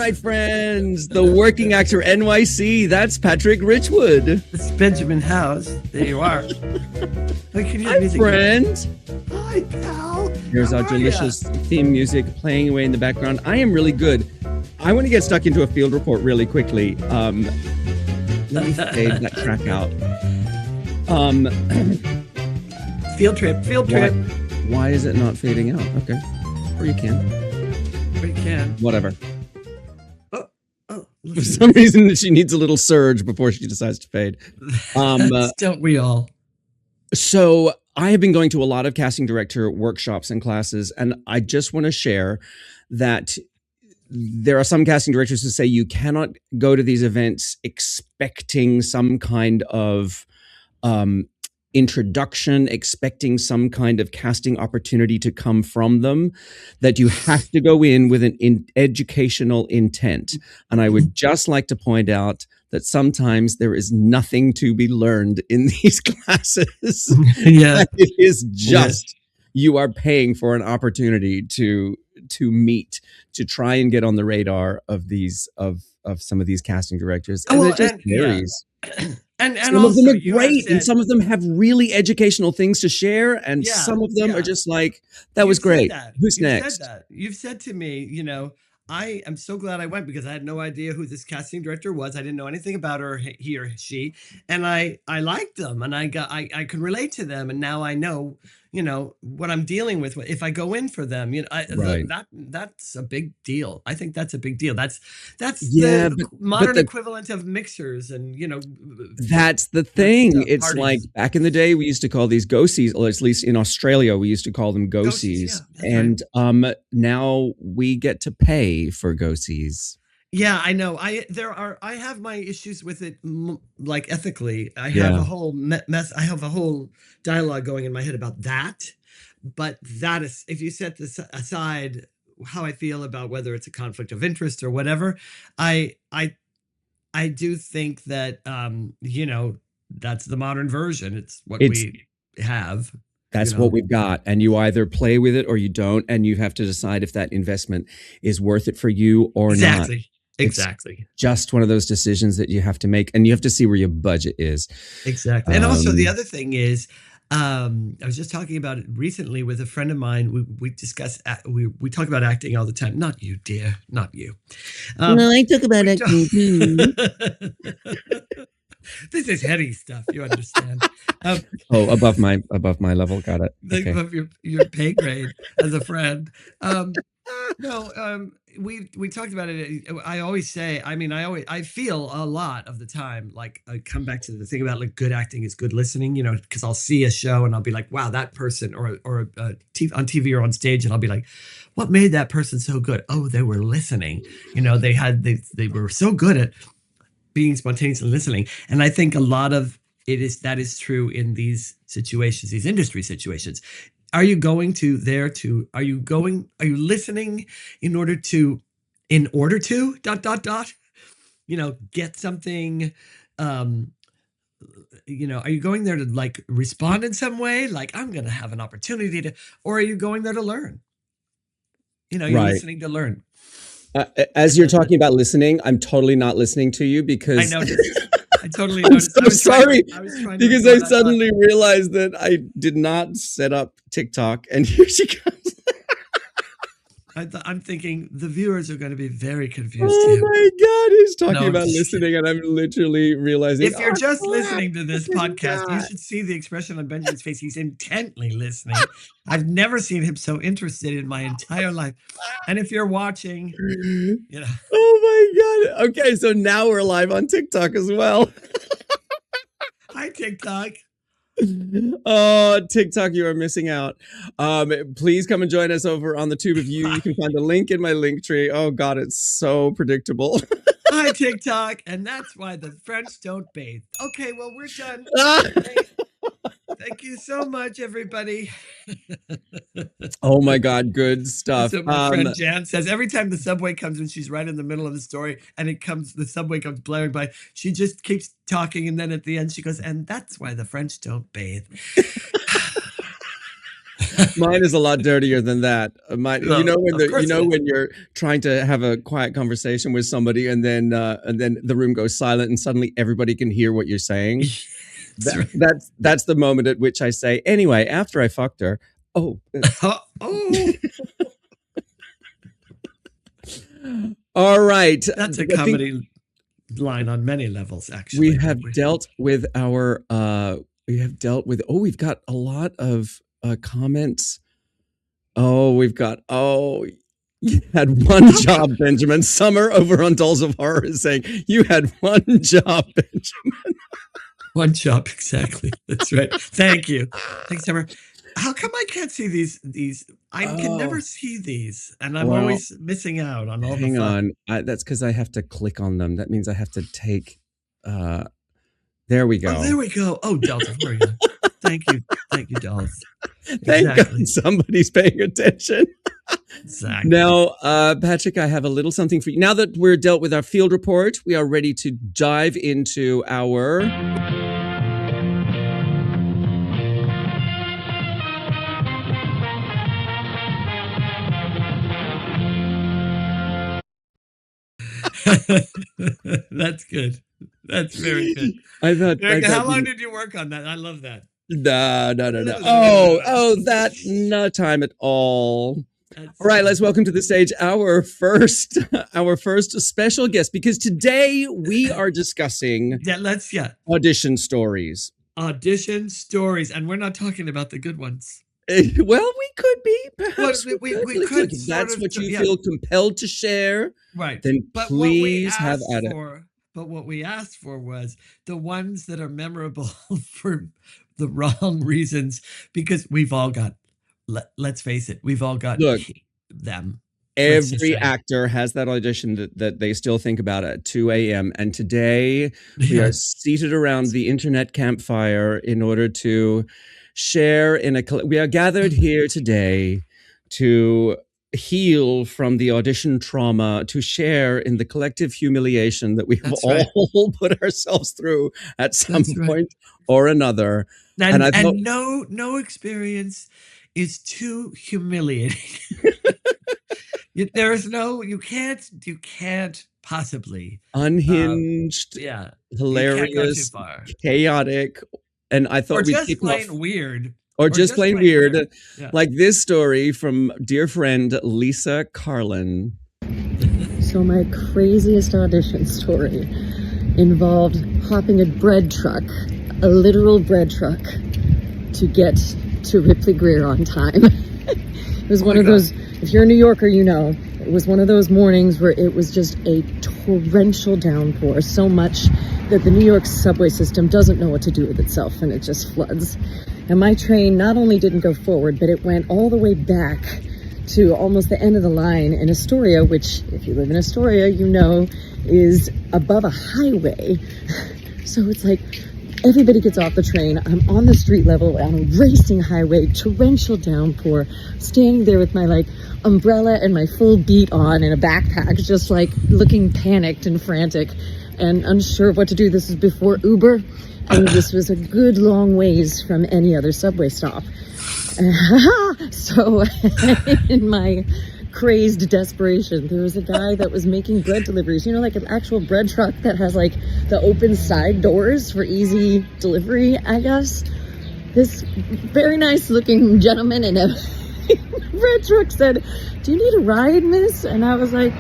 right, friends. The Working Actor NYC. That's Patrick Richwood. It's Benjamin House. There you are. Hi, friend. Hi, pal. Here's our delicious theme music playing away in the background. I am really good. I want to get stuck into a field report really quickly. Let me fade that track out. Field trip. Why is it not fading out? Okay. Or you can. Whatever. For some reason, she needs a little surge before she decides to fade. Don't we all? So I have been going to a lot of casting director workshops and classes, and I just want to share that there are some casting directors who say you cannot go to these events expecting some kind of introduction, expecting some kind of casting opportunity to come from them, that you have to go in with an educational intent. And I would just like to point out that sometimes there is nothing to be learned in these classes. Yeah. It is just, you are paying for an opportunity to meet, to try and get on the radar of these, of some of these casting directors. And it just varies. And some also, of them are great, and some of them have really educational things to share, and some of them are just like, that was great. Who's next? You've said to me, you know, I am so glad I went because I had no idea who this casting director was. I didn't know anything about her, he or she, and I liked them, and I could relate to them, and now I know, you know, what I'm dealing with if I go in for them. You know, that's a big deal. I think that's a big deal. That's the modern equivalent of mixers, and you know, that's the thing. It's parties. Like back in the day, we used to call these go-sees, or at least in Australia, we used to call them go-sees, and now we get to pay for go-sees. Yeah, I know. I have my issues with it, like ethically. I have a whole mess. I have a whole dialogue going in my head about that. But that is, if you set this aside, how I feel about whether it's a conflict of interest or whatever, I do think that you know, that's the modern version. It's what we have. That's what we've got. And you either play with it or you don't. And you have to decide if that investment is worth it for you or not. Exactly. It's just one of those decisions that you have to make, and you have to see where your budget is. Exactly. And also the other thing is, I was just talking about it recently with a friend of mine. We discuss, we talk about acting all the time. Not you, dear. Not you. No, I talk about acting too. This is heady stuff. You understand? Above my level. Got it. Okay. Above your pay grade as a friend. We talked about it. I always say, I feel a lot of the time, like I come back to the thing about like good acting is good listening, you know, because I'll see a show and I'll be like, wow, that person, or on TV or on stage, and I'll be like, what made that person so good? Oh, they were listening. You know, they were so good at being spontaneous and listening. And I think a lot of that is true in these situations, these industry situations. Are you listening in order to you know, get something, you know, are you going there to like respond in some way? Like, I'm going to have an opportunity to, or are you going there to learn? You know, you're listening to learn. As you're talking about listening, I'm totally not listening to you because I noticed. I totally noticed. I'm so sorry because I suddenly realized that I did not set up TikTok, and here she comes. I'm thinking the viewers are going to be very confused. Oh my God, he's talking about listening, and I'm literally realizing. If you're just listening to this podcast, you should see the expression on Benjamin's face. He's intently listening. I've never seen him so interested in my entire life. And if you're watching, you know. Oh my God. Okay, so now we're live on TikTok as well. Hi, TikTok. Oh, TikTok, you are missing out. Please come and join us over on the Tube of You. You can find a link in my link tree. Oh God, it's so predictable. Hi, TikTok. And that's why the French don't bathe. Okay, well, we're done. Thank you so much, everybody. Oh my God, good stuff. So my friend Jan says every time the subway comes and she's right in the middle of the story and the subway comes blaring by, she just keeps talking, and then at the end she goes, and that's why the French don't bathe. Mine is a lot dirtier than that. Mine, you know, Of course it is. when you're trying to have a quiet conversation with somebody, and then the room goes silent, and suddenly everybody can hear what you're saying. That's the moment at which I say, anyway, after I fucked her. Oh. All right. That's a comedy line on many levels, actually. We have dealt with our we've got a lot of comments. You had one job, Benjamin. Summer over on Dolls of Horror is saying you had one job, Benjamin. One job, exactly. That's right. Thank you. Thanks, Summer. How come I can't see these? I can never see these, and I'm always missing out on all the fun. Hang on. That's because I have to click on them. That means I have to take... there we go. Oh, there we go. Oh, Delta. Thank you. Thank you, Dolls. Thank God somebody's paying attention. Exactly. Now, Patrick, I have a little something for you. Now that we're dealt with our field report, we are ready to dive into our... That's good. That's very good. I thought. How long did you work on that? I love that. No. No time at all. All right, let's welcome to the stage our first special guest, because today we are discussing audition stories. Audition stories, and we're not talking about the good ones. Well, we could be. Perhaps we could. If that's what you feel compelled to share, right? Then please have at it. But what we asked for was the ones that are memorable for the wrong reasons, because we've all got. Let's face it, we've all got them. Every actor has that audition that they still think about at 2 a.m. And today we are seated around the internet campfire in order to share we are gathered here today to heal from the audition trauma, to share in the collective humiliation that we have all put ourselves through at some point or another. And no experience is too humiliating. You can't possibly. Unhinged, hilarious, chaotic. And I thought we'd kick off weird. Or just plain weird. Yeah. Like this story from dear friend Lisa Karlin. So my craziest audition story involved hopping a bread truck, a literal bread truck, to get to Ripley Grier on time. It was one of those, if you're a New Yorker, you know, it was one of those mornings where it was just a torrential downpour, so much that the New York subway system doesn't know what to do with itself, and it just floods. And my train not only didn't go forward, but it went all the way back to almost the end of the line in Astoria, which, if you live in Astoria, you know, is above a highway. So it's like everybody gets off the train. I'm on the street level on a racing highway, torrential downpour, standing there with my umbrella and my full beat on and a backpack, just looking panicked and frantic and unsure of what to do. This is before Uber, and this was a good long ways from any other subway stop. So in my crazed desperation, there was a guy that was making bread deliveries, you know, like an actual bread truck that has the open side doors for easy delivery, I guess. This very nice looking gentleman in a bread truck said, "Do you need a ride, miss?" And I was like,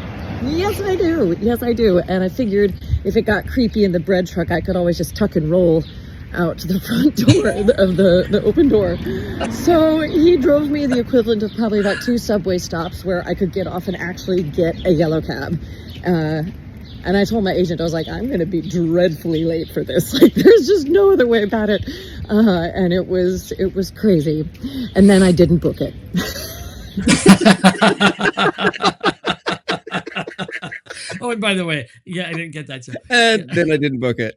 yes I do. And I figured if it got creepy in the bread truck, I could always just tuck and roll out to the front door of the open door. So he drove me the equivalent of probably about 2 subway stops where I could get off and actually get a yellow cab. And I told my agent, I was like, I'm going to be dreadfully late for this. There's just no other way about it. And it was crazy. And then I didn't book it. Oh, and by the way, yeah, I didn't get that joke. And then I didn't book it.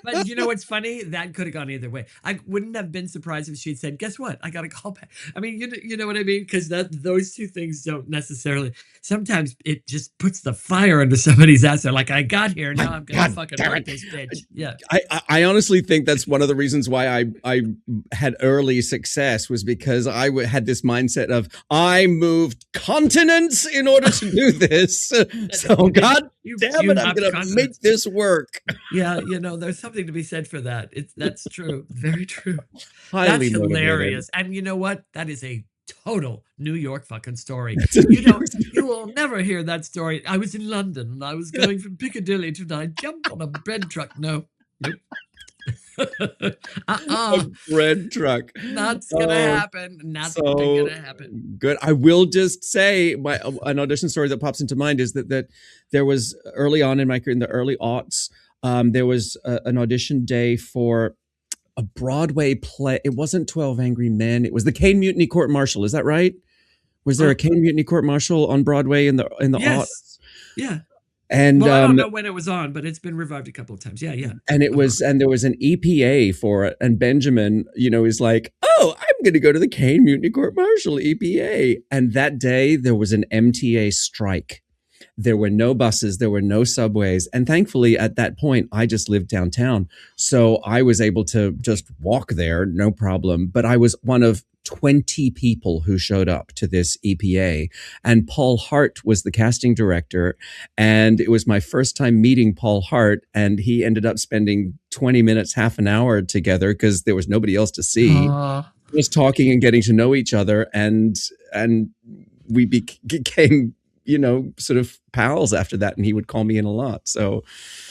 But you know what's funny? That could have gone either way. I wouldn't have been surprised if she'd said, "Guess what? I got a call back." I mean, you know what I mean? Because those two things don't necessarily. Sometimes it just puts the fire under somebody's ass. They're like, "I got here, now I'm gonna fucking work this bitch." Yeah. I honestly think that's one of the reasons why I had early success, was because I had this mindset of I moved continents in order to do this. So God damn it, I'm gonna make this work. Yeah, there's something to be said for that. That's true. Very true. Highly That's motivated. hilarious. And you know what? That is a total New York fucking story. You will never hear that story. I was in London and I was going from Piccadilly to, I jumped on a bread truck. Nope. A bread truck. Not gonna happen. Not gonna happen. Good. I will just say an audition story that pops into mind is that there was early on in my career, in the early aughts, there was an audition day for a Broadway play. It wasn't 12 Angry Men. It was the Cane Mutiny Court Martial. Is that right? Was there a Cane Mutiny Court Martial on Broadway in the aughts? Yeah. And I don't know when it was on, but it's been revived a couple of times. Yeah. And there was an EPA for it. And Benjamin, is like, "Oh, I'm going to go to the Cane Mutiny Court Martial EPA." And that day there was an MTA strike. There were no buses, there were no subways. And thankfully at that point, I just lived downtown. So I was able to just walk there, no problem. But I was one of 20 people who showed up to this EPA. And Paul Hart was the casting director. And it was my first time meeting Paul Hart. And he ended up spending 20 minutes, half an hour together because there was nobody else to see. Just talking and getting to know each other. And we became, sort of pals after that. And he would call me in a lot. So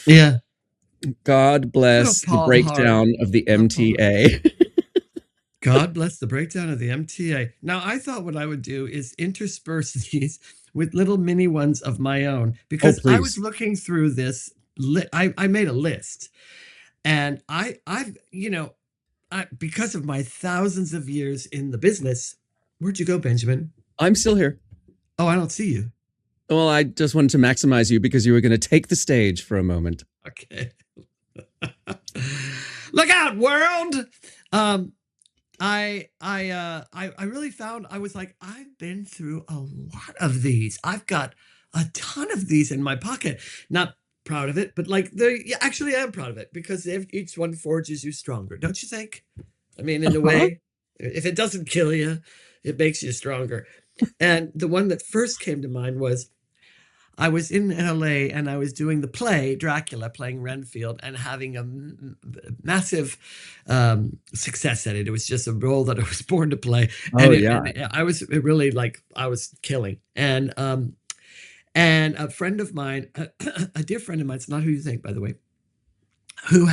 yeah. God bless the breakdown of the MTA. God bless the breakdown of the MTA. Now, I thought what I would do is intersperse these with little mini ones of my own, because I was looking through this. I made a list, and I've because of my thousands of years in the business. Where'd you go, Benjamin? I'm still here. Oh, I don't see you. Well, I just wanted to maximize you because you were going to take the stage for a moment. Okay. Look out, world. I really found, I was like, I've been through a lot of these. I've got a ton of these in my pocket. Not proud of it, but actually I am proud of it, because each one forges you stronger, don't you think? I mean, in a way, if it doesn't kill you, it makes you stronger. And the one that first came to mind was, I was in LA and I was doing the play Dracula, playing Renfield, and having a massive success at it. It was just a role that I was born to play. And I was really I was killing. And a friend of mine, a dear friend of mine, it's not who you think, by the way, who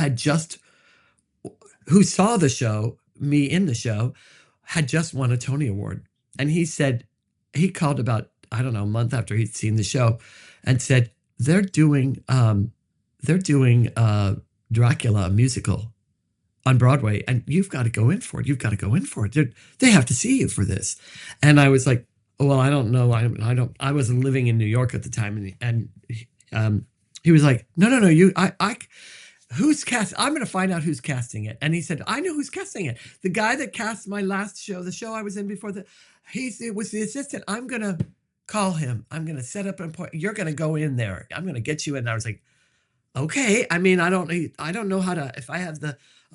saw the show, me in the show, had just won a Tony Award. And he said, he called about, I don't know, a month after he'd seen the show, and said, they're doing Dracula, a musical on Broadway, and you've got to go in for it. You've got to go in for it. They have to see you for this. And I was like, well, I don't know. I wasn't living in New York at the time. And he was like, no, who's cast? I'm going to find out who's casting it. And he said, I know who's casting it. The guy that cast my last show, the show I was in before it was the assistant. I'm going to call him. I'm going to set up an appointment. You're going to go in there. I'm going to get you in. And I was like, okay. I mean, I don't know how to, if I have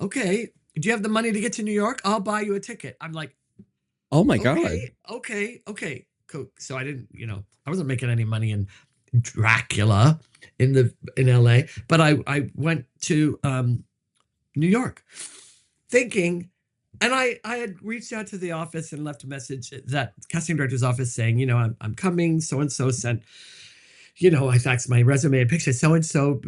okay. Do you have the money to get to New York? I'll buy you a ticket. I'm like, oh my God. Okay. Cool. So I didn't, I wasn't making any money in Dracula in LA, but I went to New York thinking, and I had reached out to the office and left a message, that casting director's office, saying, I'm coming, so-and-so sent, I faxed my resume and picture, so-and-so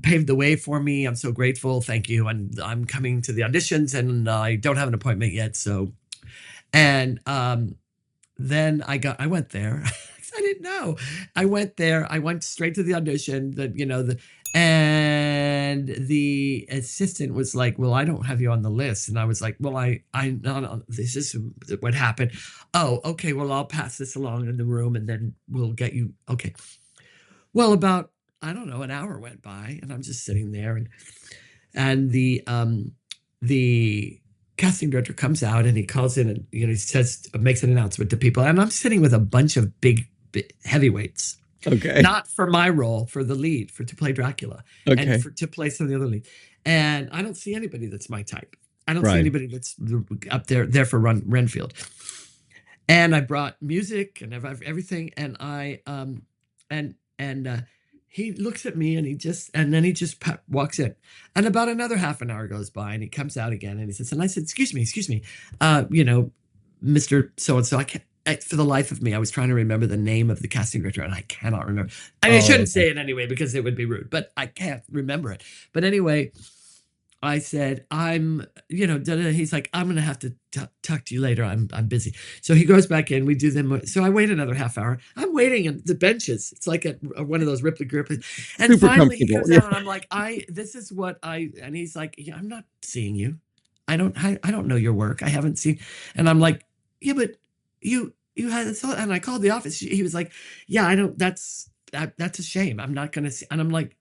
paved the way for me. I'm so grateful. Thank you. And I'm coming to the auditions, and I don't have an appointment yet. So, and then I went there. I didn't know. I went there. I went straight to the audition. And the assistant was like, "Well, I don't have you on the list." And I was like, "Well, this is what happened." "Oh, okay. Well, I'll pass this along in the room, and then we'll get you." Okay. Well, about, I don't know, an hour went by, and I'm just sitting there, and the casting director comes out, and he calls in, and he says, makes an announcement to people, and I'm sitting with a bunch of big heavyweights. Okay. Not for my role, for the lead, to play Dracula, Okay. and to play some of the other leads. And I don't see anybody that's my type. I don't see Right. anybody that's up there for Renfield. And I brought music and everything, and he looks at me, and then he just walks in. And about another half an hour goes by, and he comes out again, and he says, and I said, excuse me, Mr. So-and-so, for the life of me, I was trying to remember the name of the casting director, and I cannot remember. I mean, I shouldn't say it anyway, because it would be rude, but I can't remember it. But anyway, I said, he's like, I'm going to have to talk to you later. I'm busy. So he goes back in, we do them. So I wait another half hour. I'm waiting in the benches. It's like one of those Ripley Grier. And Super finally he comes comfortable. out, and I'm like, and he's like, yeah, I'm not seeing you. I don't know your work. I haven't seen. And I'm like, yeah, but you had a thought. And I called the office. He was like, yeah, I don't, that's a shame. I'm not going to see. And I'm like,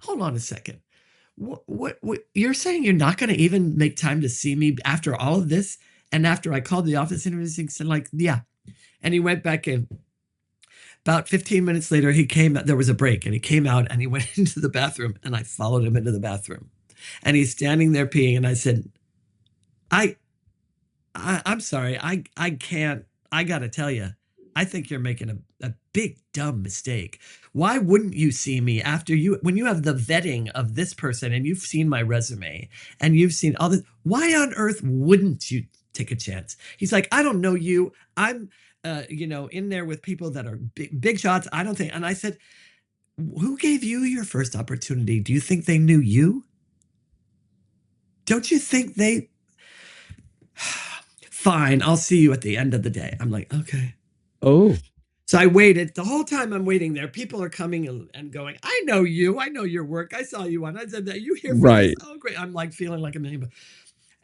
hold on a second. What you're saying, you're not going to even make time to see me after all of this? And after I called the office and everything, said like, yeah. And he went back in. About 15 minutes later, he came, there was a break, and he came out, and he went into the bathroom, and I followed him into the bathroom, and he's standing there peeing. And I said, I'm sorry. I can't, I got to tell you, I think you're making a big dumb mistake. Why wouldn't you see me when you have the vetting of this person, and you've seen my resume, and you've seen all this? Why on earth wouldn't you take a chance? He's like, I don't know you. I'm, in there with people that are big shots. I don't think. And I said, who gave you your first opportunity? Do you think they knew you? Don't you think they? Fine, I'll see you at the end of the day. I'm like, okay. Oh. So I waited. The whole time I'm waiting there, people are coming and going, I know you. I know your work. I saw you on. I said, are you here for Right. this? Oh, great. I'm like feeling like a million.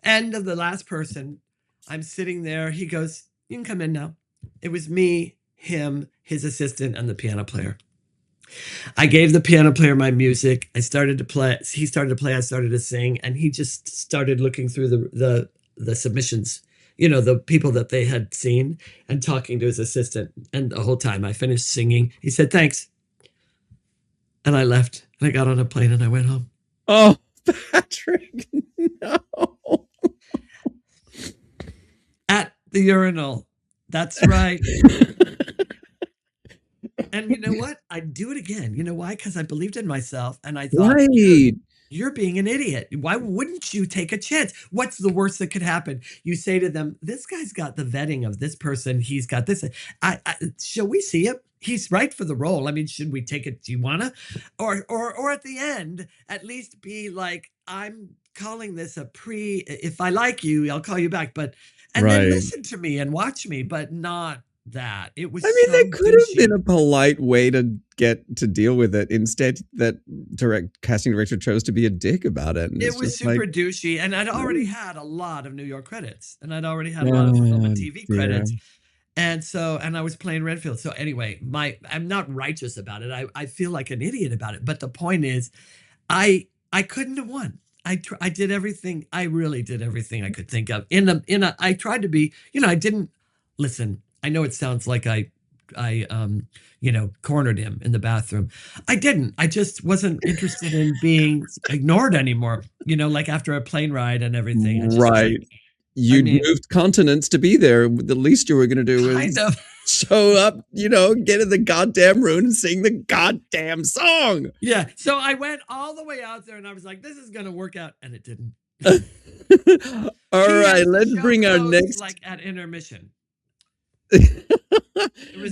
End of the last person. I'm sitting there. He goes, you can come in now. It was me, him, his assistant, and the piano player. I gave the piano player my music. I started to play. He started to play. I started to sing. And he just started looking through the submissions, the people that they had seen, and talking to his assistant. And the whole time I finished singing, he said, thanks. And I left, and I got on a plane, and I went home. Oh, Patrick, no. At the urinal. That's right. And you know what? I'd do it again. You know why? Because I believed in myself, and I thought, Right. You're being an idiot. Why wouldn't you take a chance? What's the worst that could happen? You say to them, this guy's got the vetting of this person. He's got this. Shall we see him? He's right for the role. I mean, should we take it? Do you want to? Or at the end, at least be like, I'm calling this if I like you, I'll call you back. And then listen to me and watch me, but not that. It was. I mean, there could have been a polite way to get to deal with it. Instead, that casting director chose to be a dick about it. It was super douchey, and I'd already had a lot of New York credits, and I'd already had a lot of film and TV credits, and I was playing Renfield. So anyway, I'm not righteous about it. I feel like an idiot about it. But the point is, I couldn't have won. I did everything. I really did everything I could think of. I tried to be. I didn't listen. I know it sounds like I cornered him in the bathroom. I didn't. I just wasn't interested in being ignored anymore. Like after a plane ride and everything. Right. You moved continents to be there. The least you were going to do was show up, get in the goddamn room and sing the goddamn song. Yeah. So I went all the way out there, and I was like, this is going to work out. And it didn't. All right. Let's bring our next. Like at intermission.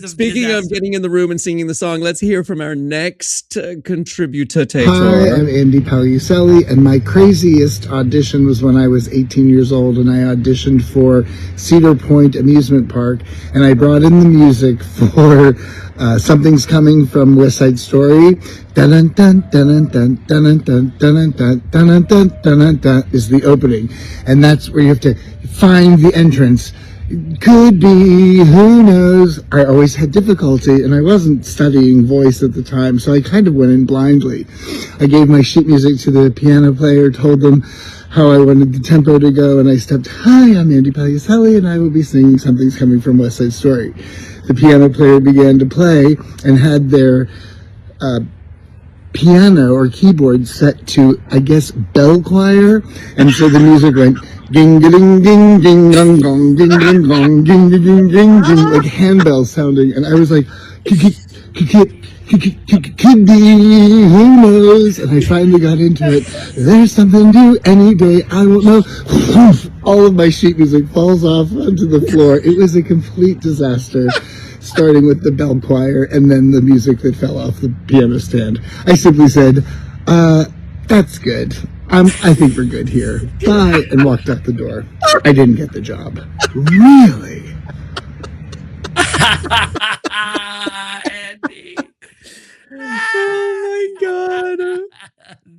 Speaking of getting in the room and singing the song, let's hear from our next contributor. Hi, I'm Andy Paluselli, and my craziest audition was when I was 18 years old, and I auditioned for Cedar Point Amusement Park, and I brought in the music for Something's Coming from West Side Story. Dun dun dun dun dun dun dun dun dun dun dun dun dun is the opening, and that's where you have to find the entrance. Could be, who knows? I always had difficulty, and I wasn't studying voice at the time, so I kind of went in blindly. I gave my sheet music to the piano player, told them how I wanted the tempo to go, and I stepped, "Hi, I'm Andy Paluselli, and I will be singing Something's Coming from West Side Story." The piano player began to play and had their piano or keyboard set to, I guess, bell choir, and so the music went ding ding ding ding dong dong ding ding dong ding ding ding ding ding, like handbell sounding, and I was like, could be, who knows? And I finally got into it. There's something new any day, I won't know. All of my sheet music falls off onto the floor. It was a complete disaster, starting with the bell choir and then the music that fell off the piano stand. I simply said, that's good. I think we're good here. Bye, and walked out the door. I didn't get the job. Really? Andy. Oh my God.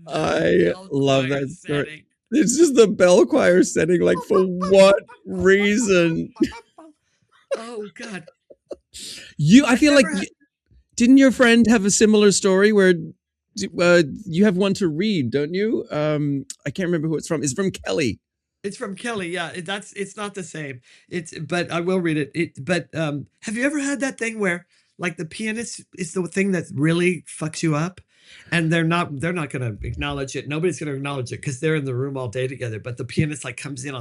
I love that story. It's just the bell choir setting, like, for what reason? Oh God. I feel like, didn't your friend have a similar story where you have one to read, don't you? I can't remember who it's from. It's from Kelly. It's from Kelly. Yeah, it's not the same. But I will read it. But have you ever had that thing where like the pianist is the thing that really fucks you up, and they're not going to acknowledge it. Nobody's going to acknowledge it because they're in the room all day together. But the pianist like comes in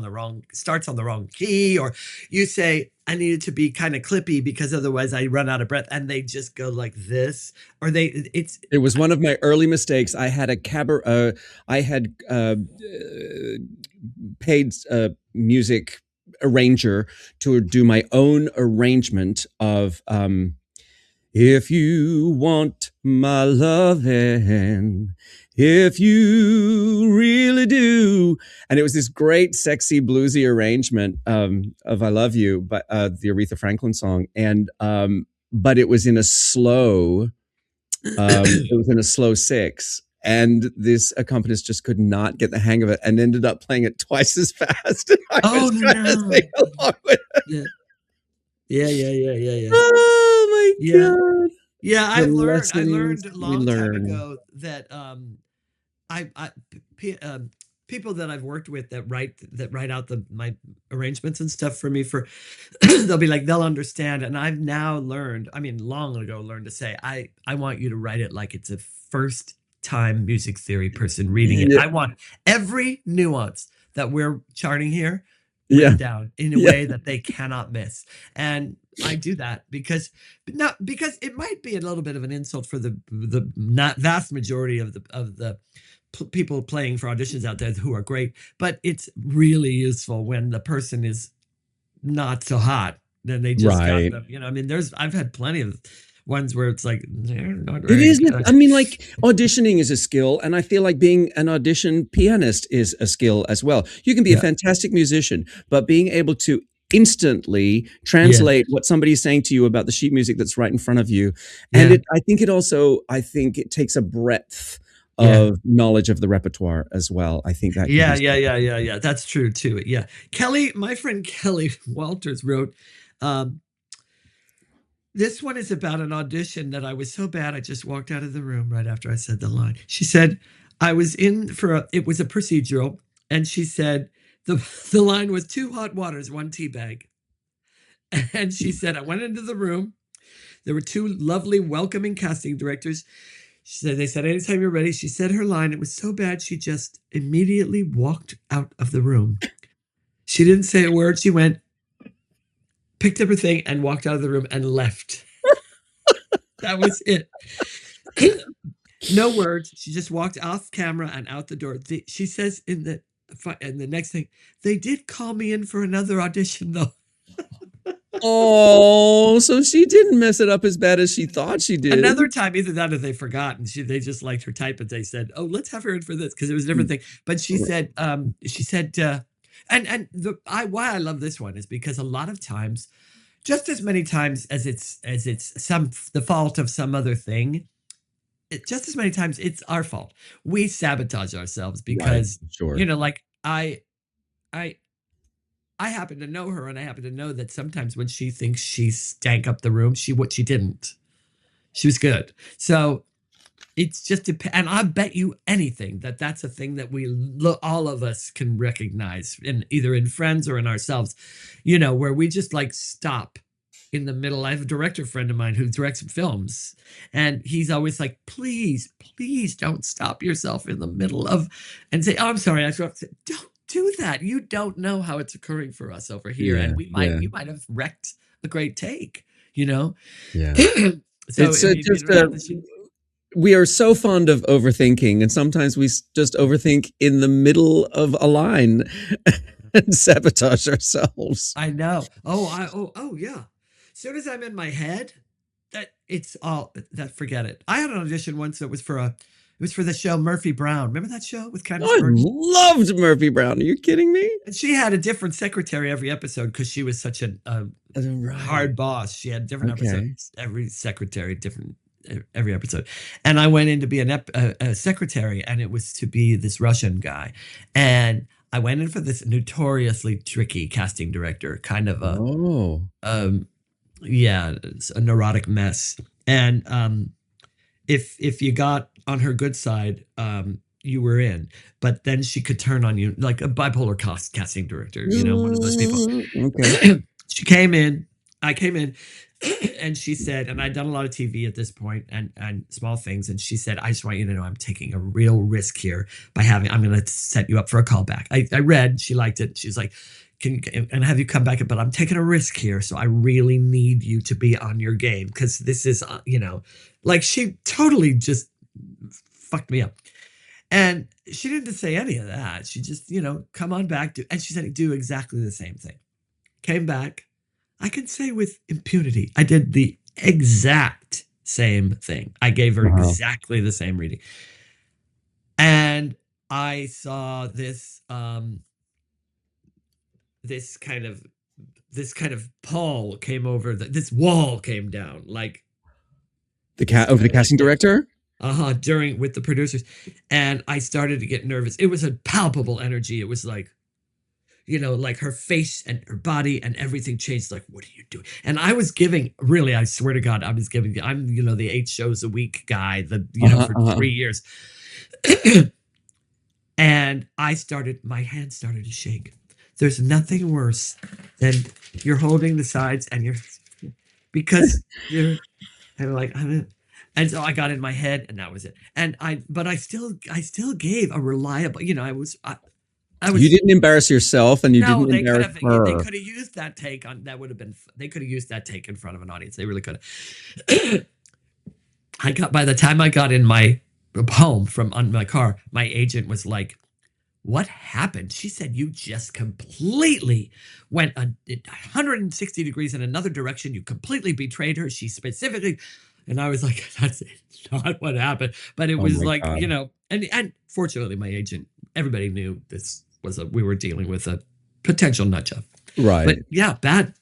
starts on the wrong key, or you say, I need it to be kind of clippy because otherwise I run out of breath, and they just go like this, or it was one of my early mistakes. I had paid music arranger to do my own arrangement of if you want my loving, if you really do. And it was this great, sexy, bluesy arrangement of I Love You, but the Aretha Franklin song. And but it was in a slow, six. And this accompanist just could not get the hang of it and ended up playing it twice as fast. I was trying to sing along with it. Yeah. Oh my God. Yeah, I learned a long time ago that people that I've worked with that write out my arrangements and stuff for me they'll understand. And I've now learned, long ago learned to say, I want you to write it like it's a first time music theory person reading it. I want every nuance that we're charting here written down in a way that they cannot miss. And I do that because it might be a little bit of an insult for the not vast majority of the people playing for auditions out there who are great, but it's really useful when the person is not so hot. Then they just got them. I've had plenty of ones where it's like they're not very good. Like auditioning is a skill, and I feel like being an audition pianist is a skill as well. You can be a fantastic musician, but being able to instantly translate what somebody's saying to you about the sheet music that's right in front of you, and I think it takes a breadth of knowledge of the repertoire as well. I think that yeah, that's true too. Yeah, Kelly, my friend Kelly Walters wrote. This one is about an audition that I was so bad I just walked out of the room right after I said the line. She said, I was in it was a procedural, and she said the line was 2 hot waters, 1 tea bag. And she said, I went into the room. There were 2 lovely, welcoming casting directors. She said, they said, anytime you're ready. She said her line. It was so bad, she just immediately walked out of the room. She didn't say a word. She went, picked up her thing and walked out of the room and left. That was it. No words. She just walked off camera and out the door. She says in the next thing, they did call me in for another audition though. Oh, so she didn't mess it up as bad as she thought she did. Another time, either that or they forgot, and they just liked her type, and they said, "Oh, let's have her in for this," because it was a different thing. But she said, why I love this one is because a lot of times, just as many times as it's the fault of some other thing, just as many times it's our fault. We sabotage ourselves because like I I happen to know her, and I happen to know that sometimes when she thinks she stank up the room, she didn't. She was good. So it's just, and I bet you anything that's a thing that all of us can recognize either in friends or in ourselves, where we just like stop in the middle. I have a director friend of mine who directs films, and he's always like, please don't stop yourself in the middle of and say, oh, I'm sorry, I interrupted. Don't do that. You don't know how it's occurring for us over here. And we might have wrecked a great take, Yeah. So we are so fond of overthinking, and sometimes we just overthink in the middle of a line and sabotage ourselves. I know. Oh yeah. As soon as I'm in my head, forget it. I had an audition once that was for the show Murphy Brown. Remember that show with Candace Bergen? I loved Murphy Brown. Are you kidding me? And she had a different secretary every episode because she was such a hard boss. She had different episodes, every secretary, different every episode. And I went in to be a secretary, and it was to be this Russian guy. And I went in for this notoriously tricky casting director, kind of it's a neurotic mess. And if you got on her good side, you were in. But then she could turn on you like a bipolar casting director, one of those people. Okay. I came in, and she said, and I'd done a lot of TV at this point and small things. And she said, I just want you to know I'm taking a real risk here I'm going to set you up for a callback. I read, she liked it. She's like, and have you come back? But I'm taking a risk here. So I really need you to be on your game. Cause this is, like she totally just fucked me up. And she didn't say any of that. She just, come on back. And she said, do exactly the same thing. Came back. I can say with impunity, I did the exact same thing. I gave her exactly the same reading. And I saw this this kind of pall came over, this wall came down, like over the casting director? With the producers. And I started to get nervous. It was a palpable energy. It was like, like her face and her body and everything changed. Like, what are you doing? And I was giving, really, I swear to God, I'm the 8 shows a week guy, for 3 years. And my hand started to shake. There's nothing worse than you're holding the sides and because you're like, and so I got in my head, and that was it. And I still gave a reliable, I was. You didn't embarrass yourself, and you didn't embarrass her. They could have used that take on. That would have been. They could have used that take in front of an audience. They really could have. By the time I got in my home on my car, my agent was like, "What happened?" She said, "You just completely went 160 degrees in another direction. You completely betrayed her. She specifically." And I was like, "That's not what happened." But it was like, God. And fortunately, my agent, everybody knew this. We were dealing with a potential nut job. Right. But yeah, bad.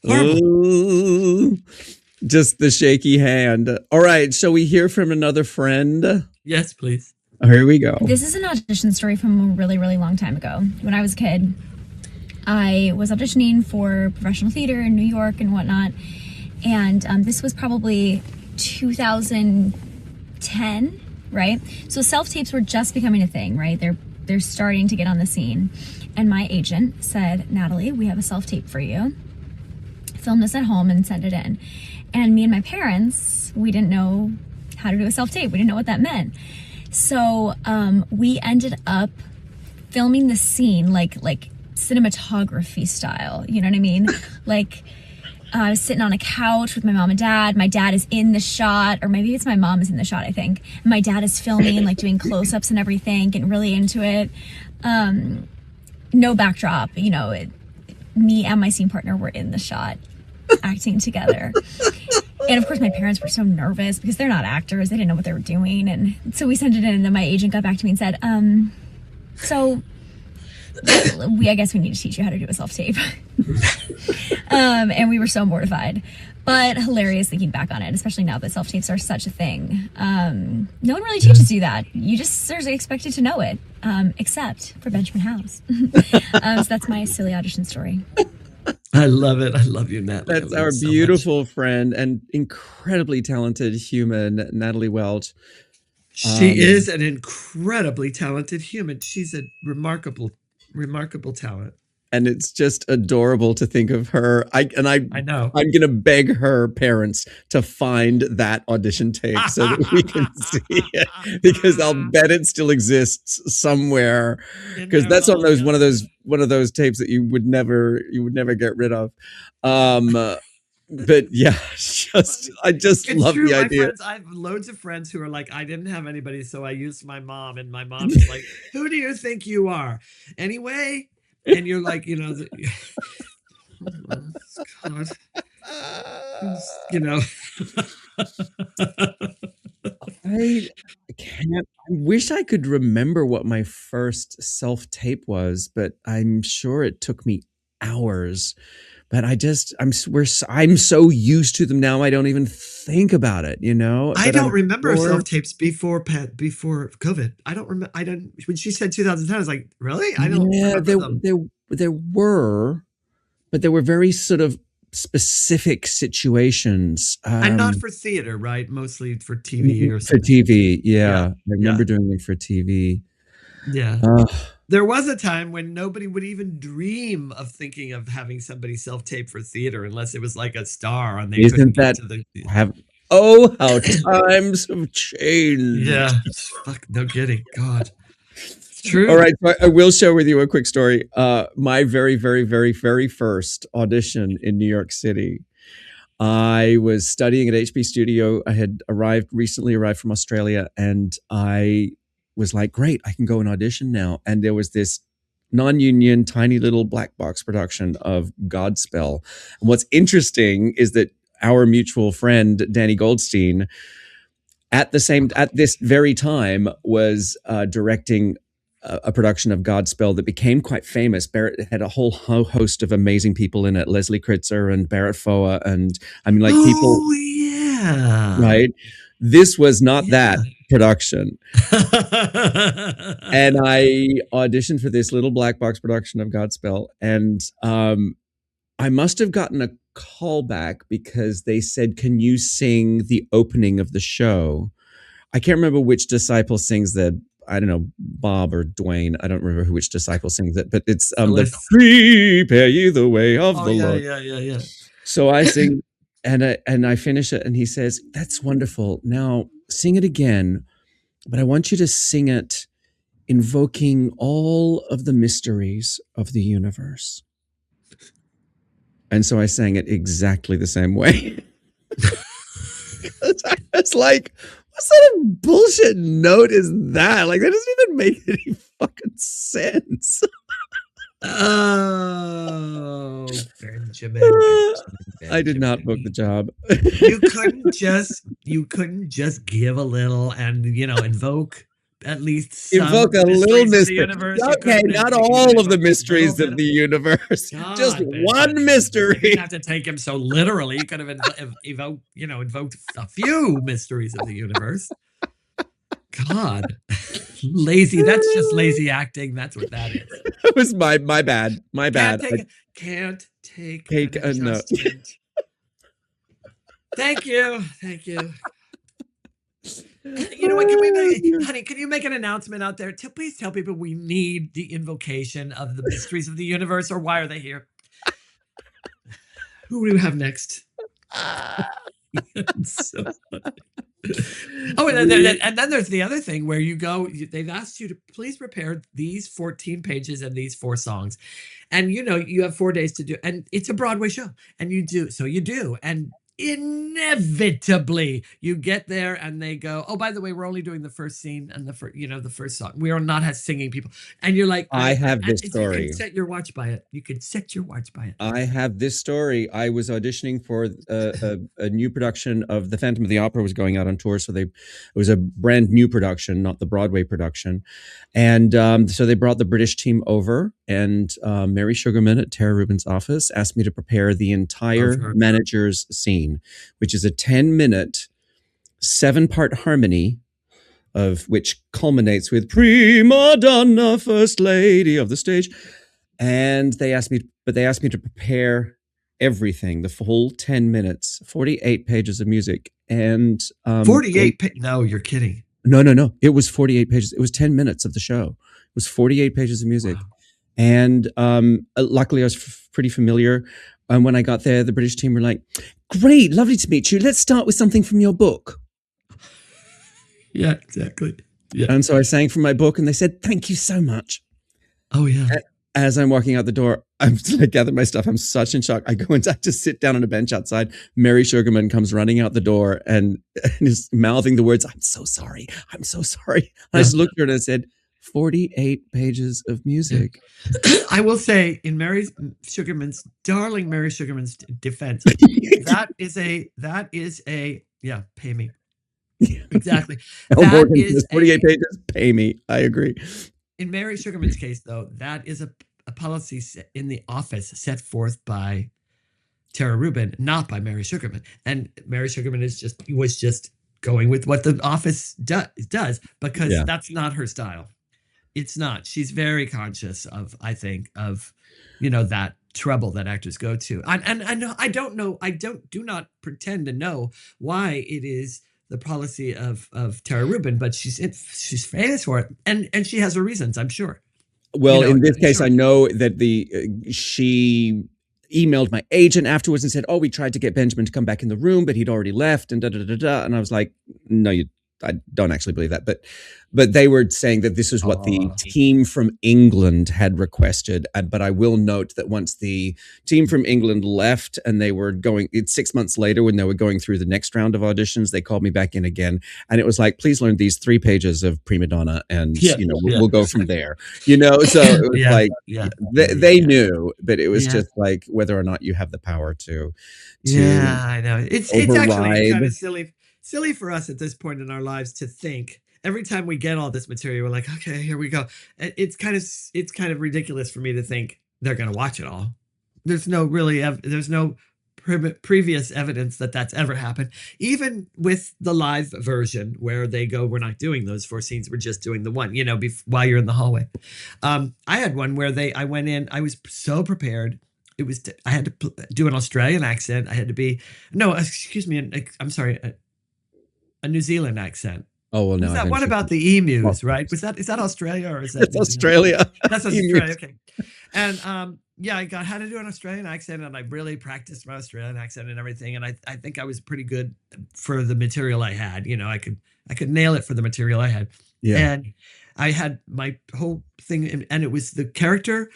Horrible. Ooh, just the shaky hand. All right. Shall we hear from another friend? Yes, please. Oh, here we go. This is an audition story from a really, really long time ago. When I was a kid, I was auditioning for professional theater in New York and whatnot. And this was probably 2010, right? So self-tapes were just becoming a thing, right? They're starting to get on the scene. And my agent said, Natalie, we have a self-tape for you. Film this at home and send it in. And me and my parents, we didn't know how to do a self-tape. We didn't know what that meant. So we ended up filming the scene like cinematography style. You know what I mean? Like I was sitting on a couch with my mom and dad. My dad is in the shot, or maybe it's my mom is in the shot, I think. And my dad is filming, like doing close-ups and everything, getting really into it. No backdrop, me and my scene partner were in the shot acting together. And of course my parents were so nervous because they're not actors. They didn't know what they were doing. And so we sent it in, and then my agent got back to me and said, I guess we need to teach you how to do a self-tape. And we were so mortified, but hilarious thinking back on it, especially now that self-tapes are such a thing. No one really teaches you that. You just are expected to know it. except for Benjamin House. So that's my silly audition story. I love it. I love you, Natalie. That's our beautiful friend and incredibly talented human, Natalie Welch. She is an incredibly talented human. She's a remarkable talent. And it's just adorable to think of her. I know. I'm going to beg her parents to find that audition tape so that we can see it, because I'll bet it still exists somewhere. Because that's on one of those tapes that you would never get rid of. But yeah, I just love the idea. Friends, I have loads of friends who are like, I didn't have anybody, so I used my mom, and my mom is like, who do you think you are? Anyway. And you're like, God, I wish I could remember what my first self-tape was, but I'm sure it took me hours. But I'm so used to them now, I don't even think about it, I don't remember self-tapes before COVID. I don't remember. When she said 2010, I was like, really? I don't remember them. There were, but there were very sort of specific situations. And not for theater, right? Mostly for TV or something. For TV, yeah. I remember doing them for TV. Yeah. There was a time when nobody would even dream of thinking of having somebody self-tape for theater unless it was like a star and they couldn't get to the... Oh, how times have changed. Yeah. Fuck, no kidding. God. True. All right, so I will share with you a quick story. My very, very, very, very first audition in New York City. I was studying at HB Studio. I had recently arrived from Australia, and I was like, great, I can go and audition now. And there was this non-union, tiny little black box production of Godspell. And what's interesting is that our mutual friend, Danny Goldstein, at this very time was directing a production of Godspell that became quite famous. Barrett had a whole host of amazing people in it, Leslie Kritzer and Barrett Foa, and I mean, like people. Oh yeah, right. This was not that production, and I auditioned for this little black box production of Godspell, and I must have gotten a call back because they said, "Can you sing the opening of the show?" I can't remember which disciple sings the. I don't know, Bob or Dwayne. I don't remember which disciple sings it, but it's the prepare ye the way of the Lord. Yeah. So I sing and I finish it, and he says, "That's wonderful. Now sing it again, but I want you to sing it invoking all of the mysteries of the universe." And so I sang it exactly the same way. It's like, what sort of bullshit note is that? Like, that doesn't even make any fucking sense. Oh, Benjamin. I did not book the job. You couldn't just give a little and invoke at least some invoke a little mystery. Okay, not all of the mysteries of the universe. God, just one mystery. You didn't have to take him so literally. You could have invoked a few mysteries of the universe. God, lazy. That's just lazy acting. That's what that is. It was my bad. My bad. Can't take a note. Thank you. You know what? Honey, can you make an announcement out there? Please tell people we need the invocation of the mysteries of the universe, or why are they here? Who do we have next? So funny. Oh, and then there's the other thing where you go. They've asked you to please prepare these 14 pages and these 4 songs, and you have 4 days to do. And it's a Broadway show, and you do. And inevitably you get there and they go, oh, by the way, we're only doing the first scene and the first song. We are not singing people. And you're like, I have this story. You can set your watch by it. I have this story. I was auditioning for a new production of The Phantom of the Opera was going out on tour. So it was a brand new production, not the Broadway production. And so they brought the British team over, and Mary Sugarman at Tara Rubin's office asked me to prepare the entire manager's scene, which is a 10-minute 7-part harmony of which culminates with prima donna, first lady of the stage. And they asked me to prepare everything, the full 10 minutes, 48 pages of music. And 48 no, you're kidding. No. It was 48 pages. It was 10 minutes of the show. It was 48 pages of music. Wow. And luckily I was pretty familiar. And when I got there, the British team were like, great, lovely to meet you. Let's start with something from your book. Yeah, exactly. Yeah. And so I sang from my book and they said, thank you so much. Oh, yeah. As I'm walking out the door, I gather my stuff. I'm such in shock. I go and I just sit down on a bench outside. Mary Sugarman comes running out the door and is mouthing the words, I'm so sorry. I'm so sorry. I just looked at her and I said, 48 pages of music. I will say, in darling Mary Sugarman's defense, that is a yeah, pay me. Exactly. That is 48 pages, pay me. I agree. In Mary Sugarman's case, though, that is a policy in the office set forth by Tara Rubin, not by Mary Sugarman. And Mary Sugarman was just going with what the office does because that's not her style. It's not. She's very conscious of, I think, of, that trouble that actors go to. And I don't know. Do not pretend to know why it is the policy of Tara Rubin, but she's famous for it, and she has her reasons, I'm sure. Well, in this case, sure. I know that she emailed my agent afterwards and said, "Oh, we tried to get Benjamin to come back in the room, but he'd already left." And And I was like, "No, I don't actually believe that." But they were saying that this is what the team from England had requested. But I will note that once the team from England left and they were it's 6 months later when they were going through the next round of auditions, they called me back in again. And it was like, please learn these 3 pages of Prima Donna and, we'll go from there. So it was they knew, but it was just like whether or not you have the power to I know. It's actually kind of silly for us at this point in our lives to think every time we get all this material, we're like, okay, here we go. It's kind of ridiculous for me to think they're going to watch it all. There's no previous evidence that that's ever happened. Even with the live version where they go, we're not doing those 4 scenes. We're just doing the one, while you're in the hallway. I had one where I went in, I was so prepared. I had to do an Australian accent. I had to be, I'm sorry, a New Zealand accent. Oh, well, no. What about the emus, right? Is that Australia or is that That's Australia? That's Australia, okay. And I had to do an Australian accent, and I really practiced my Australian accent and everything. And I think I was pretty good for the material I had. I could nail it for the material I had. Yeah. And I had my whole thing, and it was the character,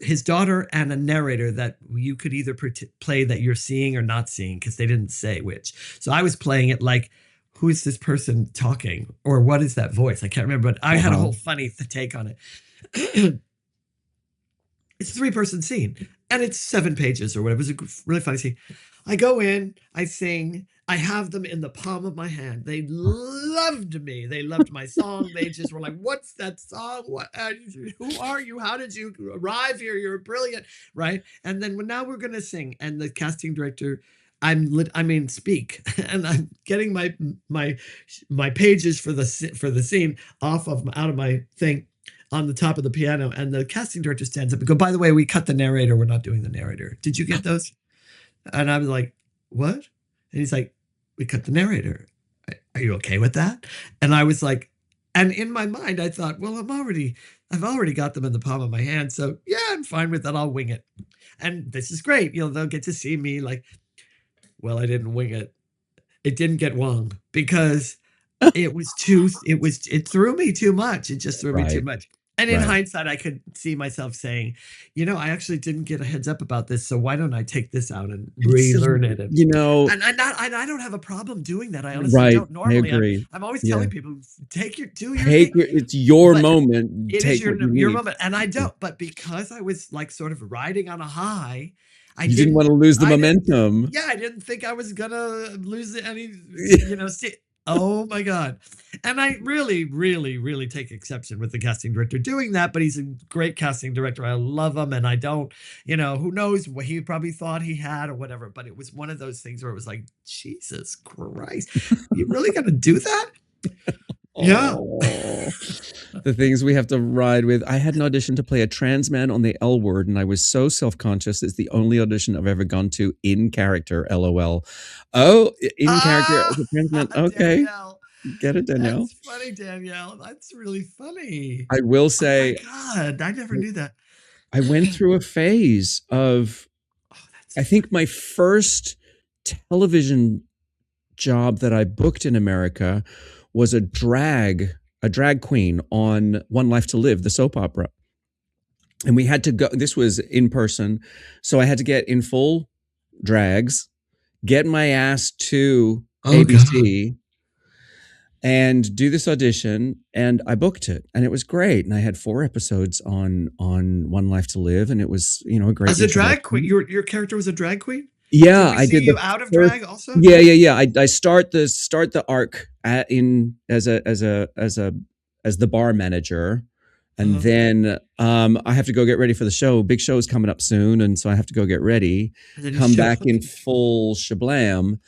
his daughter, and a narrator that you could either play that you're seeing or not seeing because they didn't say which. So I was playing it like, who is this person talking, or what is that voice? I can't remember, but I had a whole funny take on it. It's a 3-person scene, and it's 7 pages or whatever. It was a really funny scene. I go in, I sing, I have them in the palm of my hand. They loved me. They loved my song. They just were like, what's that song? Who are you? How did you arrive here? You're brilliant, right? And then now we're going to sing. And the casting director, speak. And I'm getting my pages for the scene out of my thing on the top of the piano. And the casting director stands up and goes, by the way, we cut the narrator. We're not doing the narrator. Did you get those? And I was like, what? And he's like, we cut the narrator. Are you okay with that? And I was like, and in my mind, I thought, well, I've already got them in the palm of my hand. So yeah, I'm fine with that. I'll wing it. And this is great. They'll get to see me like, well, I didn't wing it. It didn't get wrong because it threw me too much. It just threw me too much. And in hindsight, I could see myself saying, I actually didn't get a heads up about this. So why don't I take this out and relearn it? And, and I don't have a problem doing that. I honestly don't normally. I agree. I'm always telling people, do your thing. It's your moment. It is your moment. And I don't. But because I was like sort of riding on a high, you didn't want to lose the momentum. I didn't think I was going to lose any, oh my God. And I really, really, really take exception with the casting director doing that, but he's a great casting director. I love him. And I don't, who knows what he probably thought he had or whatever, but it was one of those things where it was like, Jesus Christ, you really going to do that? Yeah. Oh, the things we have to ride with. I had an audition to play a trans man on the L Word, and I was so self-conscious. It's the only audition I've ever gone to in character, LOL. Oh, in character as a trans man. Okay. Danielle. Get it, Danielle? That's funny, Danielle. That's really funny. I will Oh say, my God, I never knew that. I went through a phase of, I think my first television job that I booked in America was a drag queen on One Life to Live, the soap opera. And we had to go, this was in person. So I had to get in full drags, get my ass to ABC and do this audition. And I booked it and it was great. And I had 4 episodes on One Life to Live. And it was, you know, a great. As a drag queen, your character was a drag queen? Yeah, I did. You out of drag also? Yeah. I start the arc in as the bar manager, and then I have to go get ready for the show. Big show is coming up soon, and so I have to go get ready. Come back in full shablam,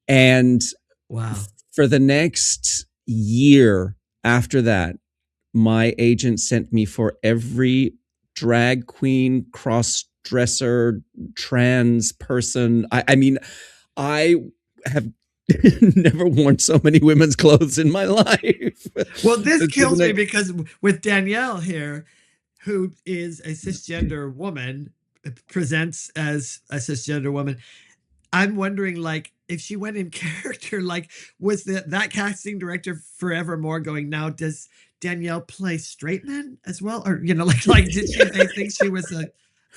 and wow. For the next year after that, my agent sent me for every drag queen, cross-dresser, trans person. I mean, I have never worn so many women's clothes in my life. Well, this kills me because with Danielle here, who is a cisgender woman, presents as a cisgender woman, I'm wondering, like, if she went in character, like, was that casting director forevermore going, now does Danielle play straight men as well? Or, you know, like did they think she was a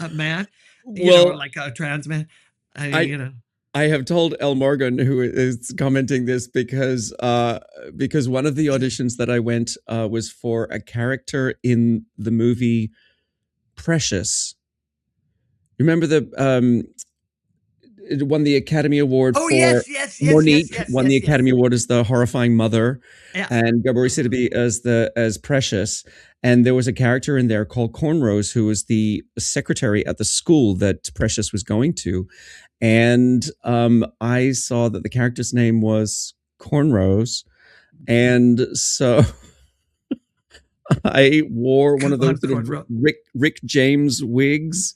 man? You know, like a trans man? I mean, you know. I have told Elle Morgan, who is commenting this, because one of the auditions that I went was for a character in the movie Precious. Remember it won the Academy Award for yes, Monique won the Academy Award as the horrifying mother, and Gabor Sidibe as Precious. And there was a character in there called Cornrows, who was the secretary at the school that Precious was going to. And I saw that the character's name was Cornrows, and so I wore one of those sort of Rick James wigs,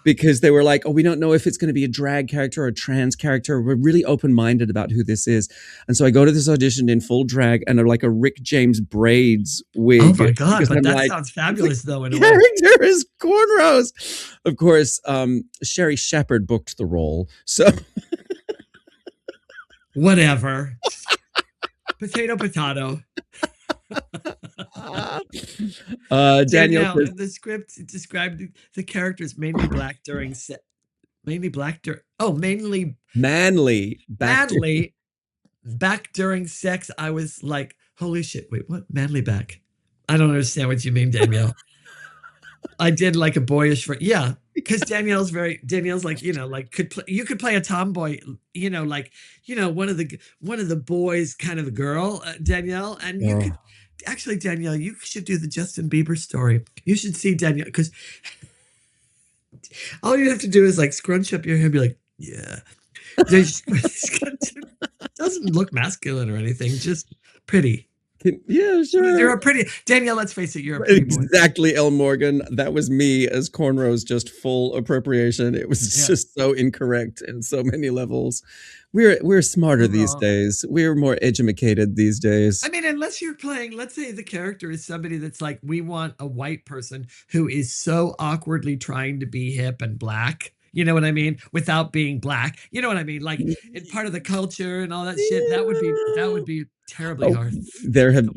because they were like, oh, we don't know if it's going to be a drag character or a trans character. We're really open-minded about who this is. And so I go to this audition in full drag and like a Rick James braids wig. Oh my God, but that sounds fabulous though. The character is Cornrows. Of course, Sherry Shepherd booked the role. So whatever. Potato. Danielle, the script described the characters mainly manly back during sex. I was like, holy shit, wait, what? Manly back? I don't understand what you mean, Danielle. I did like a boyish because Danielle's like, you know, like you could play a tomboy, you know, like, you know, one of the boys kind of a girl, Danielle, and you could actually, Danielle, you should do the Justin Bieber story. You should see Danielle, because all you have to do is like scrunch up your hair and be like, yeah. Doesn't look masculine or anything, just pretty. Yeah, sure. You're a pretty Danielle. Let's face it, you're a pretty boy. Exactly, Elle Morgan. That was me as Cornrows, just full appropriation. It was just so incorrect in so many levels. We're smarter these days. We're more educated these days. I mean, unless you're playing, let's say the character is somebody that's like, we want a white person who is so awkwardly trying to be hip and black. You know what I mean? Without being black. You know what I mean? Like, it's part of the culture and all that shit. That would be terribly hard. There have,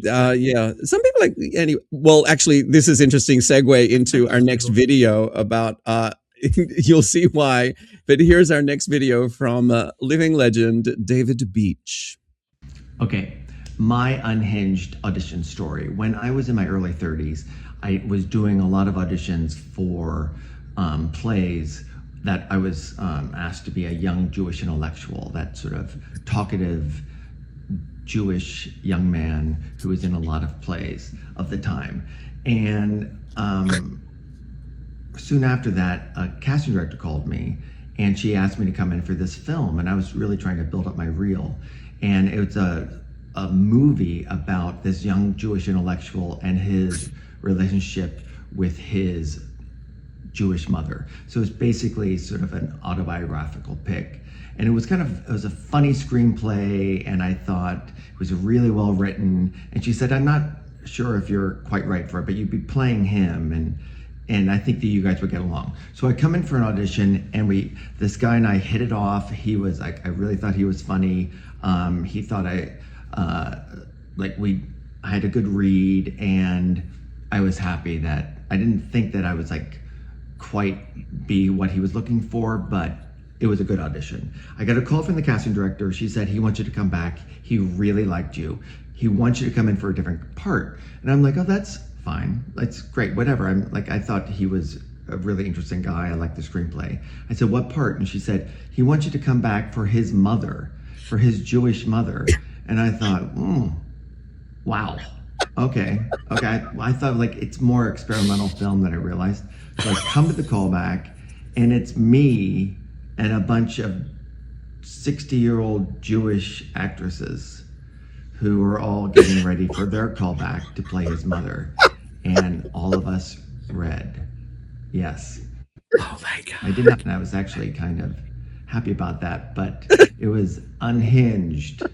some people like, anyway. Well, actually, this is interesting segue into our next video about, you'll see why. But here's our next video from living legend, David Beach. Okay, my unhinged audition story. When I was in my early 30s, I was doing a lot of auditions for plays that I was asked to be a young Jewish intellectual, that sort of talkative Jewish young man who was in a lot of plays of the time. And soon after that, a casting director called me and she asked me to come in for this film. And I was really trying to build up my reel. And it was a movie about this young Jewish intellectual and his relationship with his Jewish mother. So it's basically sort of an autobiographical pick. And it was a funny screenplay, and I thought it was really well written. And she said, I'm not sure if you're quite right for it, but you'd be playing him, and I think that you guys would get along. So I come in for an audition, and this guy and I hit it off. He was like, I really thought he was funny. He thought I had a good read, and I was happy that I didn't think that I was like quite be what he was looking for, but it was a good audition. I got a call from the casting director. She said, he wants you to come back. He really liked you. He wants you to come in for a different part. And I'm like, oh, that's fine. That's great, whatever. I thought he was a really interesting guy. I liked the screenplay. I said, what part? And she said, he wants you to come back for his mother, for his Jewish mother. And I thought, wow. Okay. I thought like it's more experimental film than I realized. So I come to the callback, and it's me and a bunch of 60-year-old Jewish actresses who are all getting ready for their callback to play his mother. And all of us read. Yes. Oh my God. I did not, and I was actually kind of happy about that, but it was unhinged,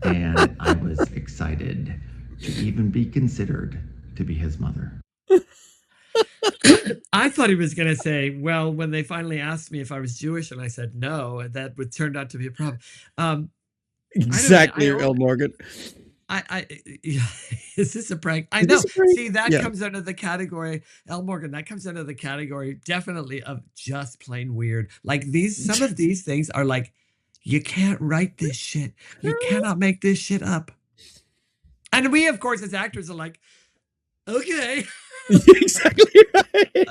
and I was excited to even be considered to be his mother. I thought he was going to say, well, when they finally asked me if I was Jewish and I said no, and that would turn out to be a problem. Exactly, El Morgan. Is this a prank? I know. See, that comes under the category, El Morgan, that comes under the category definitely of just plain weird. Like some of these things are like, you can't write this shit. You cannot make this shit up. And we, of course, as actors are like, okay. Exactly right.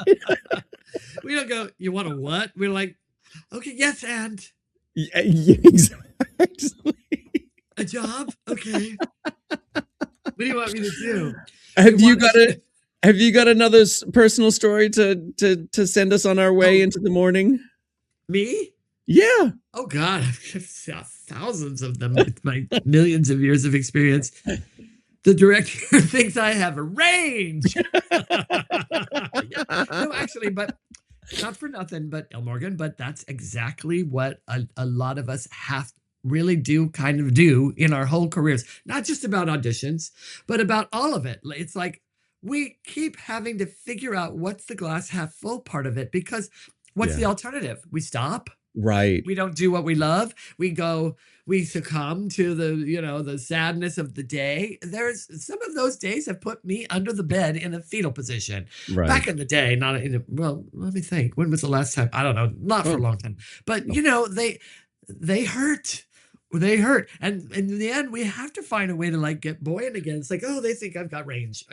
We don't go, you want a what? We're like, okay, yes, and yeah, exactly. a job? Okay. What do you want me to do? Have you got another personal story to send us on our way into the morning? Me? Yeah. Oh God, I've thousands of them with my millions of years of experience. The director thinks I have a range. No, actually, but not for nothing, but El Morgan, but that's exactly what a lot of us really do in our whole careers. Not just about auditions, but about all of it. It's like we keep having to figure out what's the glass half full part of it, because what's the alternative? We stop. Right. We don't do what we love. We succumb to the sadness of the day. There's some of those days have put me under the bed in a fetal position. Right. Back in the day, let me think. When was the last time? I don't know. Not for a long time. But they hurt. They hurt. And in the end, we have to find a way to like get buoyant again. It's like, oh, they think I've got range.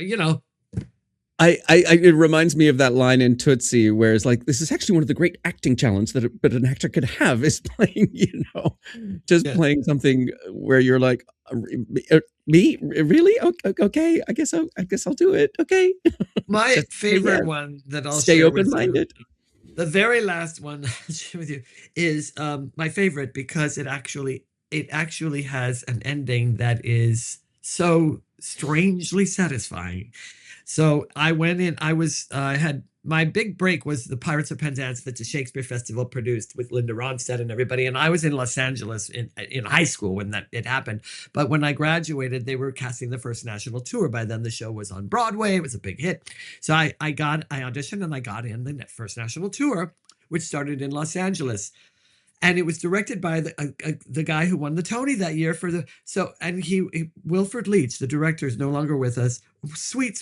It reminds me of that line in Tootsie where it's like, this is actually one of the great acting challenges that an actor could have, is playing, playing something where you're like, me? Really? Okay. I guess I'll do it. Okay. My favorite one that I'll stay open-minded. The very last one I'll share with you is my favorite, because it actually has an ending that is so strangely satisfying. So I went in, I had my big break was the Pirates of Penzance that the Shakespeare Festival produced with Linda Ronstadt and everybody. And I was in Los Angeles in high school when it happened. But when I graduated, they were casting the first national tour. By then the show was on Broadway. It was a big hit. So I auditioned and I got in the first national tour, which started in Los Angeles. And it was directed by the guy who won the Tony that year Wilfred Leach, the director, is no longer with us. Sweet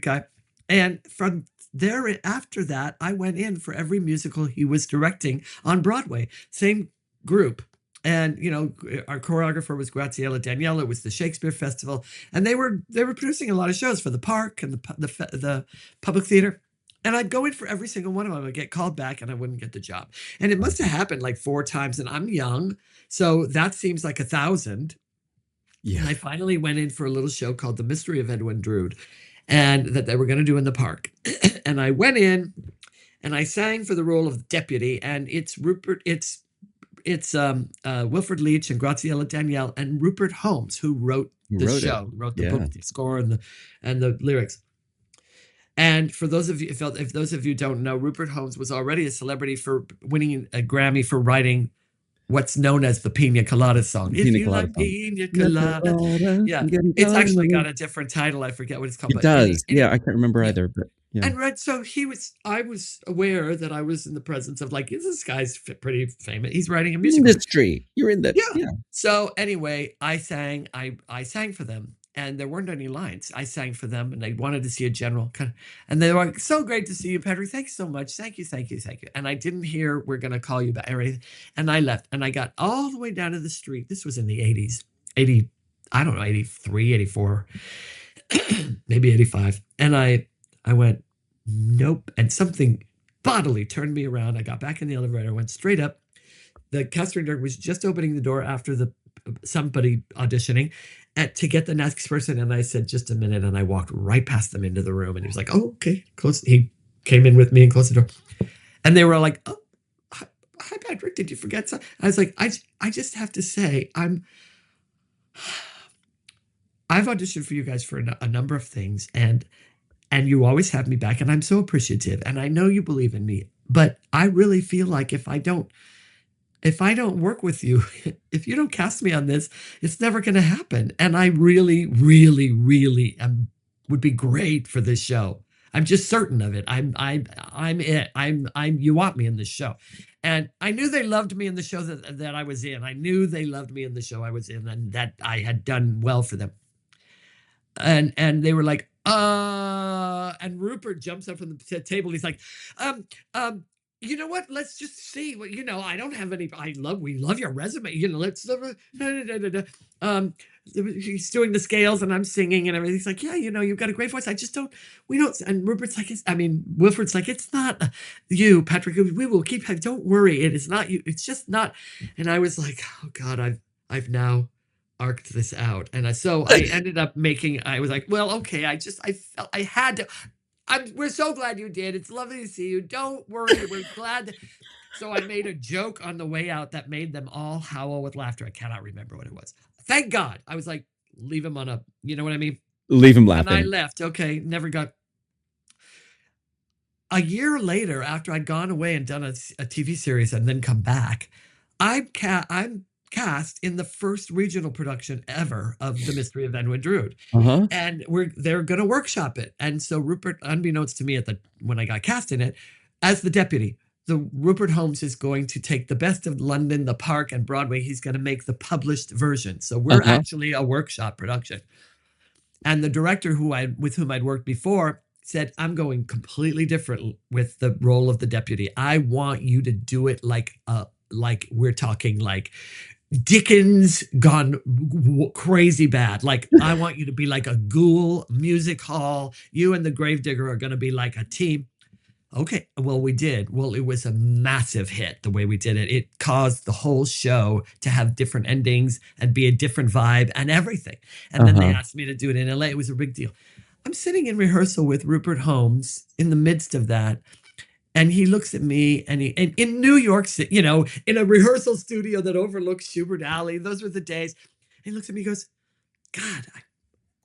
guy. And from there, after that, I went in for every musical he was directing on Broadway. Same group. And, our choreographer was Graziella Daniela. It was the Shakespeare Festival. And they were producing a lot of shows for the Park and the Public Theater. And I'd go in for every single one of them. I'd get called back and I wouldn't get the job. And it must have happened like 4 times. And I'm young, so that seems like 1,000. Yeah. And I finally went in for a little show called The Mystery of Edwin Drood, and that they were going to do in the Park. And I went in and I sang for the role of deputy. And it's Wilfred Leach and Graziella Danielle and Rupert Holmes who wrote the show, wrote the book, the score, and the lyrics. And for those of you, if those of you don't know, Rupert Holmes was already a celebrity for winning a Grammy for writing what's known as the Pina Colada song. If you like Pina Colada. Yeah, it's actually got a different title. I forget what it's called. It does. Yeah, I can't remember either. But yeah. And so I was aware that I was in the presence of like, this guy's pretty famous. He's writing a music industry. You're in that. Yeah. So anyway, I sang for them. And there weren't any lines. I sang for them, and they wanted to see a general kind of, and they were like, "So great to see you, Patrick. Thank you so much. Thank you, thank you, thank you." And I didn't hear, "We're going to call you back," or anything. And I left, and I got all the way down to the street. This was in the 80s, 80, I don't know, 83, 84, maybe 85. And I went, "Nope." And something bodily turned me around. I got back in the elevator, went straight up. The casting director was just opening the door after somebody auditioning to get the next person. And I said, "Just a minute." And I walked right past them into the room. And he was like, "Oh, okay." He came in with me and closed the door. And they were like, "Oh, hi, Patrick. Did you forget something?" I was like, I just have to say, I've auditioned for you guys for a number of things. And you always have me back. And I'm so appreciative. And I know you believe in me. But I really feel like if I don't work with you, if you don't cast me on this, it's never going to happen. And I really, really, really would be great for this show. I'm just certain of it. I'm it. You want me in this show. And I knew they loved me in the show that I was in. I knew they loved me in the show I was in, and that I had done well for them. And they were like, and Rupert jumps up from the table. He's like, "You know what? Let's just see. Well, I don't have any. We love your resume. Let's. He's doing the scales, and I'm singing, and everything. He's like, "Yeah, you've got a great voice. I just don't. We don't." And Rupert's like, Wilfred's like, "It's not you, Patrick. We will keep. Don't worry. It is not you. It's just not." And I was like, "Oh God, I've now arced this out." And so I ended up I was like, "Well, okay. I felt I had to." We're so glad you did. It's lovely to see you. Don't worry. We're glad. So I made a joke on the way out that made them all howl with laughter. I cannot remember what it was. Thank God. I was like, leave him on you know what I mean? Leave him laughing. And I left. Okay. Never got. A year later, after I'd gone away and done a TV series and then come back, I'm cast in the first regional production ever of The Mystery of Edwin Drood. Uh-huh. And they're going to workshop it. And so Rupert, unbeknownst to me when I got cast in it, as the deputy, Rupert Holmes is going to take the best of London, the Park, and Broadway. He's going to make the published version. So we're actually a workshop production. And the director with whom I'd worked before said, "I'm going completely different with the role of the deputy. I want you to do it like we're talking like Dickens gone crazy bad. Like, I want you to be like a ghoul, music hall. You and the Gravedigger are going to be like a team." Okay, well, we did. Well, it was a massive hit the way we did it. It caused the whole show to have different endings and be a different vibe and everything. And then they asked me to do it in LA. It was a big deal. I'm sitting in rehearsal with Rupert Holmes in the midst of that. And he looks at me, and in New York City, in a rehearsal studio that overlooks Schubert Alley. Those were the days. And he looks at me and goes, "God,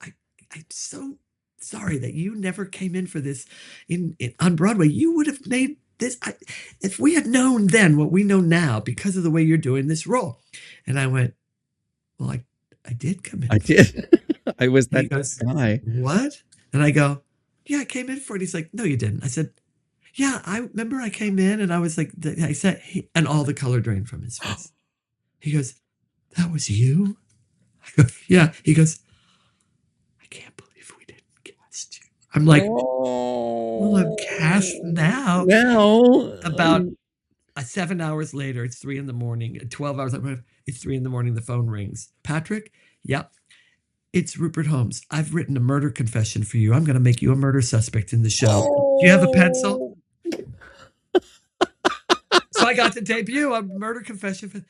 I'm so sorry that you never came in for this on Broadway. You would have made this. If we had known then what we know now because of the way you're doing this role." And I went, "Well, I did come in." I did. I was that guy. "What?" And I go, "Yeah, I came in for it." He's like, "No, you didn't." I said, "Yeah, I remember I came in," and I was like, I said, and all the color drained from his face. He goes, "That was you?" I go, "Yeah." He goes, "I can't believe we didn't cast you." I'm like, "Well, I'm cast now." About 7 hours later, it's 3 a.m, 12 hours later, it's 3 a.m, the phone rings. "Patrick?" "Yep. It's Rupert Holmes. I've written a murder confession for you. I'm going to make you a murder suspect in the show. Do you have a pencil?" So I got to debut a murder confession.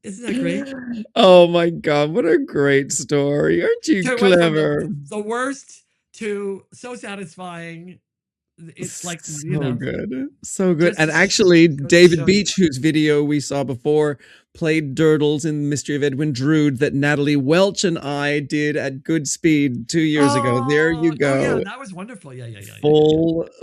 Isn't that great? Oh my God, what a great story. Aren't you clever? The worst to so satisfying it's like, So good. So good. just And to actually, go to David show you. Beach, whose video we saw before, played Durdles in Mystery of Edwin Drood that Natalie Welch and I did at good speed 2 years ago. There you Oh yeah, go. that was wonderful. Yeah.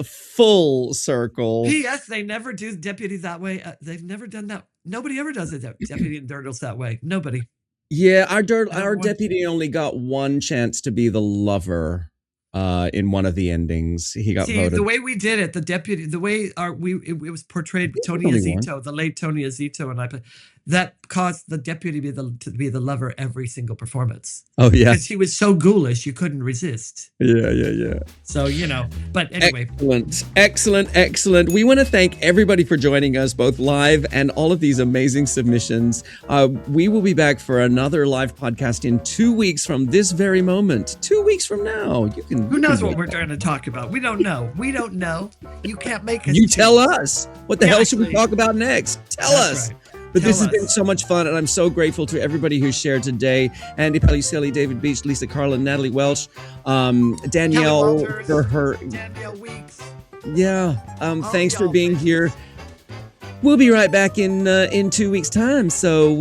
Full circle. P.S. They never do Deputy that way. They've never done that. Nobody ever does a Deputy in Durdles that way. Nobody. Yeah, our Never once. deputy only got one chance to be the lover in one of the endings. He got See, voted. the way we did it, the deputy, the way it was portrayed, Tony only Azito, the late Tony Azito, and I, that caused the deputy to be the lover every single performance. Oh yeah, Because he was so ghoulish, you couldn't resist. yeah. So, but anyway. Excellent. We want to thank everybody for joining us, both live and all of these amazing submissions. We will be back for another live podcast in 2 weeks from this very moment. 2 weeks from now. Who knows what we're trying to talk about? We don't know. You can't make us. You tell us. What the hell should we actually. talk about next? Tell us. Right. But Tell this has us. been so much fun, and I'm so grateful to everybody who shared today. Andy Paluselli, David Beach, Lisa Karlin, Natalie Welch, Danielle Walters, for her. Danielle Weeks. Yeah. Thanks for y'all, being thank here. We'll be right back in 2 weeks' time. So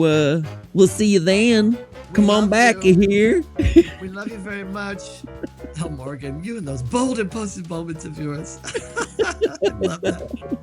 we'll see you then. Come on love back you. here. We love you very much. Oh, Morgan, you and those bold and posted moments of yours. Love that.